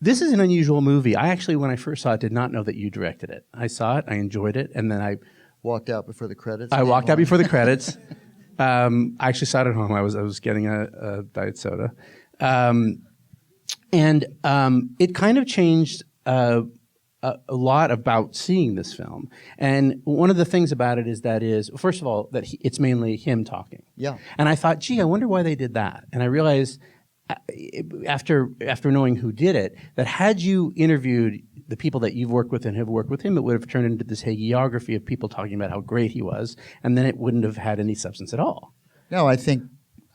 This is an unusual movie. I actually, when I first saw it, did not know that you directed it. I saw it, I enjoyed it, and then I walked out before the credits. I walked out before the credits. I actually saw it at home. I was getting a diet soda, and it kind of changed a lot about seeing this film. And one of the things about it is first of all, that it's mainly him talking. Yeah. And I thought, gee, I wonder why they did that. And I realized after knowing who did it, that had you interviewed the people that you've worked with and have worked with him, it would have turned into this hagiography of people talking about how great he was, and then it wouldn't have had any substance at all. No, I think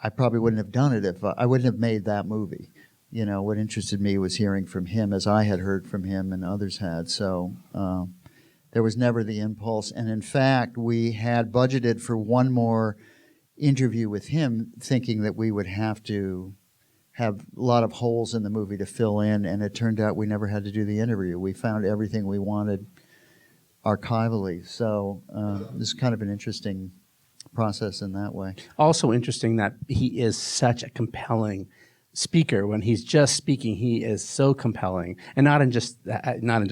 I probably wouldn't have done it if I wouldn't have made that movie. You know, what interested me was hearing from him as I had heard from him and others had. So there was never the impulse. And in fact, we had budgeted for one more interview with him, thinking that we would have to have a lot of holes in the movie to fill in, and it turned out we never had to do the interview. We found everything we wanted archivally. So this is kind of an interesting process in that way. Also interesting that he is such a compelling speaker. When he's just speaking, he is so compelling, and not in just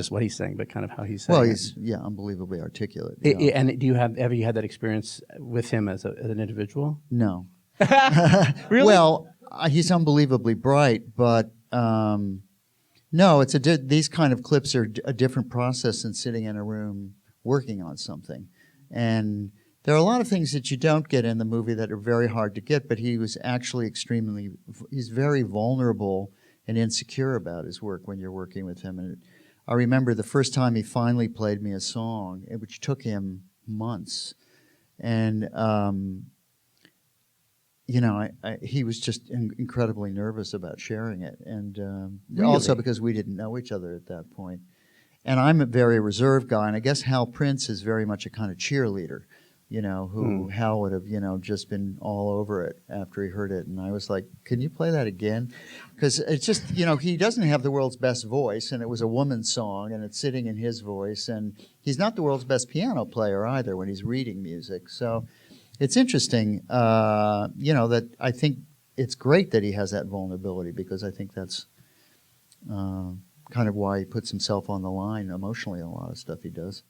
what he's saying, but kind of how he's saying. Well, it. he's unbelievably articulate. And do you have that experience with him as an individual? No. Really? Well, he's unbelievably bright, but no, these kind of clips are a different process than sitting in a room working on something. And there are a lot of things that you don't get in the movie that are very hard to get, but he was actually he's very vulnerable and insecure about his work when you're working with him. And I remember the first time he finally played me a song, which took him months. And he was just incredibly nervous about sharing it, and Really? Also because we didn't know each other at that point. And I'm a very reserved guy, and I guess Hal Prince is very much a kind of cheerleader, who Hal would have, just been all over it after he heard it. And I was like, can you play that again? Because it's just, he doesn't have the world's best voice, and it was a woman's song, and it's sitting in his voice, and he's not the world's best piano player either when he's reading music. So it's interesting, that I think it's great that he has that vulnerability, because I think that's kind of why he puts himself on the line emotionally in a lot of stuff he does.